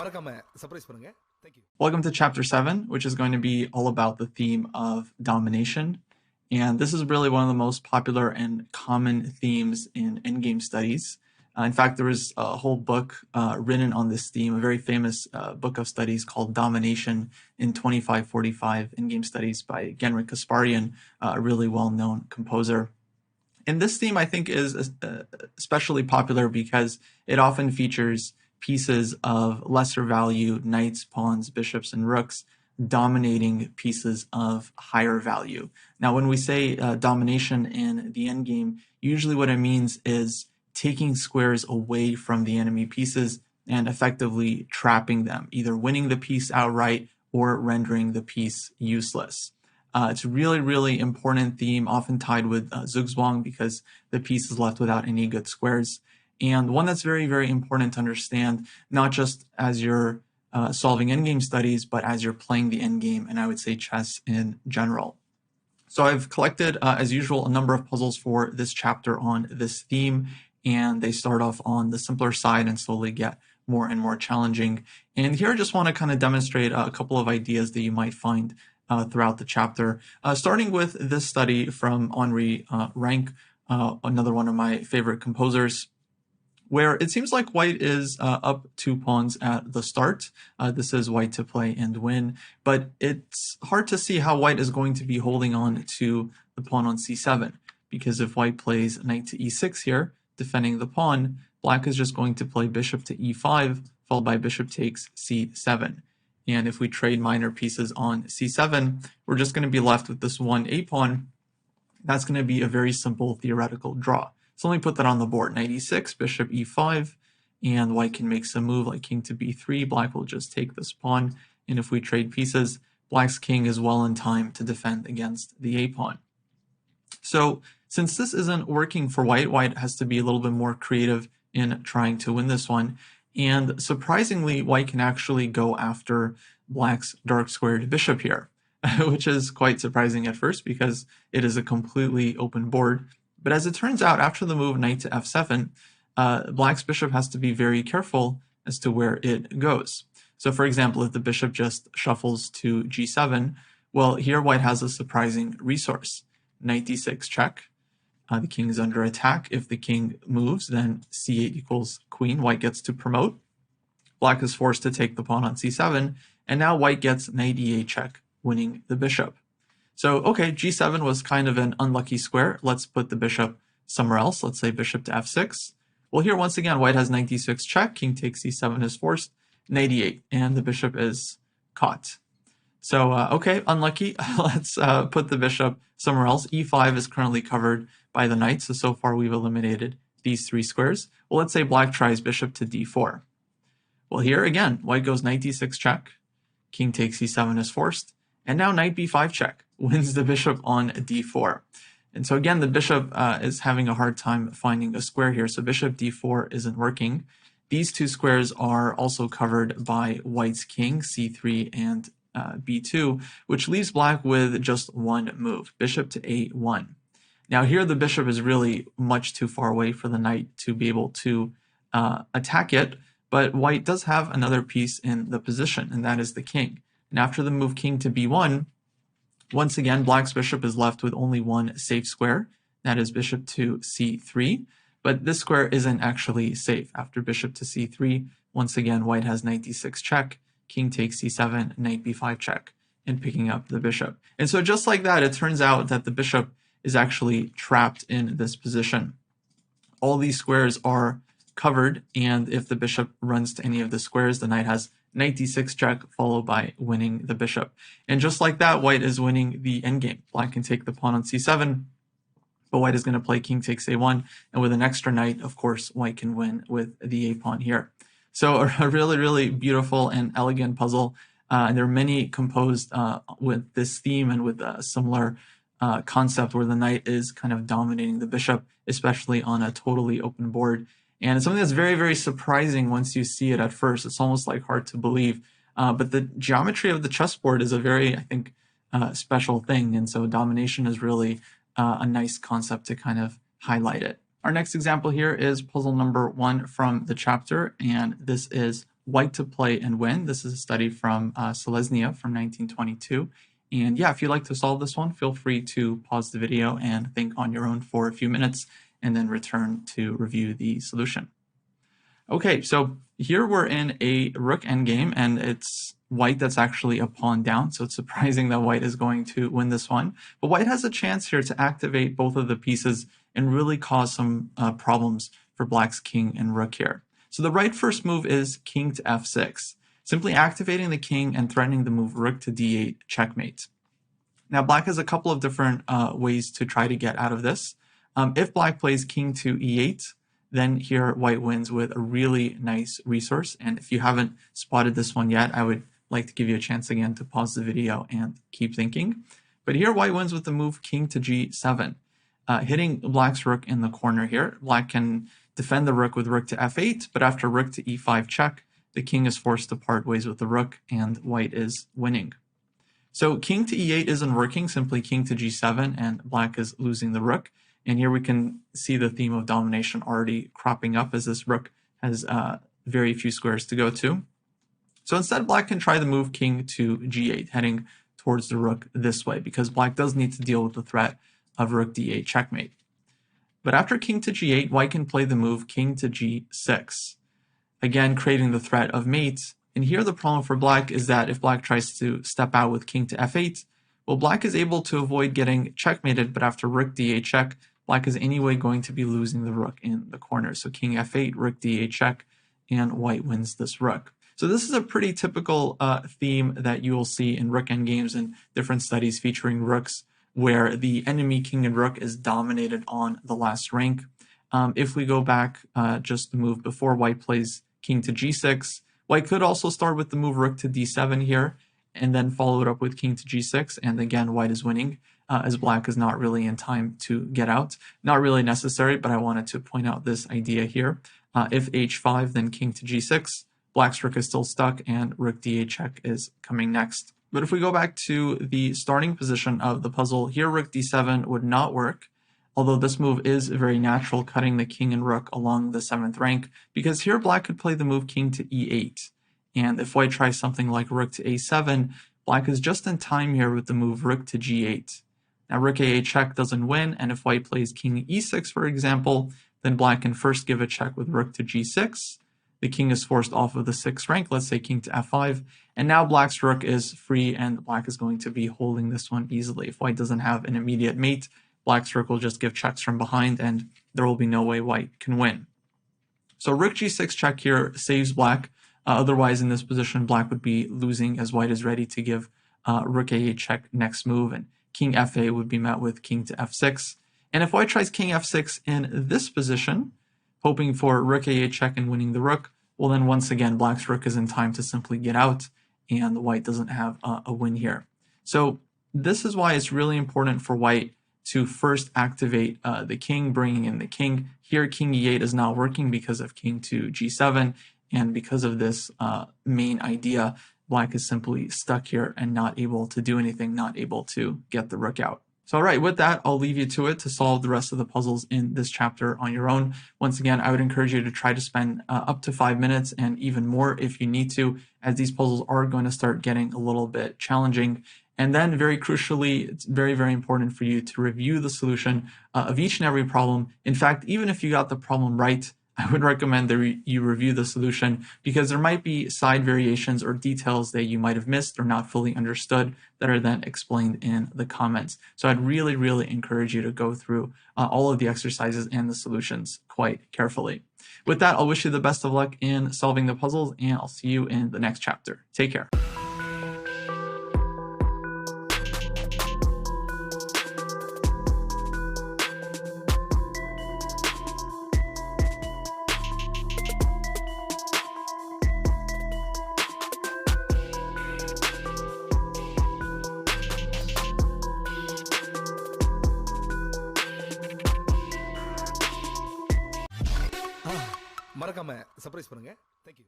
மறக்காம சர்ப்ரைஸ் பண்ணுங்க. Thank you. Welcome to Chapter 7, which is going to be all about the theme of domination. And this is really one of the most popular and common themes in Endgame studies. In fact, there was a whole book written on this theme, a very famous book of studies called Domination in 2545 Endgame Studies by Genrik Kasparian, a really well-known composer. And this theme, I think, is especially popular because it often features pieces of lesser value knights, pawns, bishops, and rooks dominating pieces of higher value. Now, when we say domination in the endgame, usually what it means is taking squares away from the enemy pieces and effectively trapping them, either winning the piece outright or rendering the piece useless. It's a really, really important theme, often tied with Zugzwang because the piece is left without any good squares. And one that's very, very important to understand, not just as you're solving endgame studies, but as you're playing the endgame, and I would say chess in general. So I've collected, as usual, a number of puzzles for this chapter on this theme, and they start off on the simpler side and slowly get more and more challenging. And here I just want to kind of demonstrate a couple of ideas that you might find throughout the chapter, starting with this study from Henri Rank, another one of my favorite composers, where it seems like white is up 2 pawns at the start. This is white to play and win, but it's hard to see how white is going to be holding on to the pawn on c7, because if white plays knight to e6 here, defending the pawn, black is just going to play bishop to e5, followed by bishop takes c7. And if we trade minor pieces on c7, we're just going to be left with this one a-pawn. That's going to be a very simple theoretical draw. So let me put that on the board. Knight e6, bishop e5, and white can make some move like king to b3. Black will just take this pawn, and if we trade pieces, black's king is well in time to defend against the a-pawn. So since this isn't working for white, white has to be a little bit more creative in trying to win this one. And surprisingly, white can actually go after black's dark squared bishop here, which is quite surprising at first because it is a completely open board. But as it turns out, after the move knight to f7, black's bishop has to be very careful as to where it goes. So for example, if the bishop just shuffles to g7, well, here white has a surprising resource. Knight d6 check. The king is under attack. If the king moves, then c8 equals queen. White gets to promote. Black is forced to take the pawn on c7, and now white gets knight e8 check, winning the bishop. So, okay, g7 was kind of an unlucky square. Let's put the bishop somewhere else. Let's say bishop to f6. Well, here, once again, white has knight d6 check. King takes c7 is forced. Knight e8, and the bishop is caught. So, okay, unlucky. Let's put the bishop somewhere else. e5 is currently covered by the knight, so far we've eliminated these 3 squares. Well, let's say black tries bishop to d4. Well, here, again, white goes knight d6 check. King takes c7 is forced. And now knight b5 check wins the bishop on d4. And so again, the bishop is having a hard time finding a square here. So bishop d4 isn't working. These 2 squares are also covered by white's king, c3 and b2, which leaves black with just one move, bishop to a1. Now here the bishop is really much too far away for the knight to be able to attack it, but white does have another piece in the position, and that is the king. And after the move king to b1, once again, black's bishop is left with only one safe square, that is bishop to c3, but this square isn't actually safe. After bishop to c3, once again, white has knight d6 check, king takes c7, knight b5 check, and picking up the bishop. And so just like that, it turns out that the bishop is actually trapped in this position. All these squares are covered, and if the bishop runs to any of the squares, the knight has knight d6 check, followed by winning the bishop. And just like that, white is winning the endgame. Black can take the pawn on c7, but white is going to play king takes a1, and with an extra knight, of course, white can win with the a-pawn here. So a really, really beautiful and elegant puzzle. And there are many composed with this theme and with a similar concept where the knight is kind of dominating the bishop, especially on a totally open board. And it's something that's very, very surprising once you see it at first. It's almost like hard to believe. But the geometry of the chessboard is a very, I think, special thing. And so domination is really a nice concept to kind of highlight it. Our next example here is puzzle number 1 from the chapter, and this is white to play and win. This is a study from Selesnya from 1922. And yeah, if you'd like to solve this one, feel free to pause the video and think on your own for a few minutes and then return to review the solution. Okay, so here we're in a rook endgame, and it's white that's actually a pawn down, so it's surprising that white is going to win this one. But white has a chance here to activate both of the pieces and really cause some problems for black's king and rook here. So the right first move is king to f6, simply activating the king and threatening the move rook to d8 checkmate. Now black has a couple of different ways to try to get out of this. If black plays king to e8, then here white wins with a really nice resource. And if you haven't spotted this one yet, I would like to give you a chance again to pause the video and keep thinking. But here white wins with the move king to g7, hitting black's rook in the corner here. Black can defend the rook with rook to f8, but after rook to e5 check, the king is forced to part ways with the rook and white is winning. So king to e8 isn't working, simply king to g7, and black is losing the rook. And here we can see the theme of domination already cropping up as this rook has very few squares to go to. So instead, black can try the move king to g8, heading towards the rook this way, because black does need to deal with the threat of rook d8 checkmate. But after king to g8, white can play the move king to g6, again creating the threat of mate. And here the problem for black is that if black tries to step out with king to f8, well, black is able to avoid getting checkmated, but after rook d8 check, black is anyway going to be losing the rook in the corner. So king f8, rook d8 check, and white wins this rook. So this is a pretty typical theme that you will see in rook endgames and different studies featuring rooks, where the enemy king and rook is dominated on the last rank. If we go back just the move before, white plays king to g6. White could also start with the move rook to d7 here, and then follow it up with king to g6, and again white is winning, as black is not really in time to get out. Not really necessary, but I wanted to point out this idea here. If h5, then king to g6, black's rook is still stuck, and rook d8 check is coming next. But if we go back to the starting position of the puzzle, here rook d7 would not work, although this move is very natural, cutting the king and rook along the 7th rank, because here black could play the move king to e8. And if white tries something like rook to a7, black is just in time here with the move rook to g8. Now rook a8 check doesn't win, and if white plays king e6, for example, then black can first give a check with rook to g6. The king is forced off of the 6th rank, let's say king to f5, and now black's rook is free, and black is going to be holding this one easily. If white doesn't have an immediate mate, black's rook will just give checks from behind, and there will be no way white can win. So rook g6 check here saves black. Otherwise, in this position, black would be losing, as white is ready to give rook a8 check next move, and king f8 would be met with king to f6. And if white tries king f6 in this position, hoping for rook a8 check and winning the rook, well then once again black's rook is in time to simply get out, and white doesn't have a win here. So this is why it's really important for white to first activate the king, bringing in the king. Here king e8 is not working because of king to g7, and because of this main idea, black is simply stuck here and not able to do anything, not able to get the rook out. So all right, with that, I'll leave you to it to solve the rest of the puzzles in this chapter on your own. Once again, I would encourage you to try to spend up to 5 minutes and even more if you need to, as these puzzles are going to start getting a little bit challenging. And then very crucially, it's very, very important for you to review the solution of each and every problem. In fact, even if you got the problem right, I would recommend that you review the solution, because there might be side variations or details that you might have missed or not fully understood that are then explained in the comments. So I'd really, really encourage you to go through all of the exercises and the solutions quite carefully. With that, I'll wish you the best of luck in solving the puzzles, and I'll see you in the next chapter. Take care. மறக்காம surprise பண்ணுங்க. Thank you.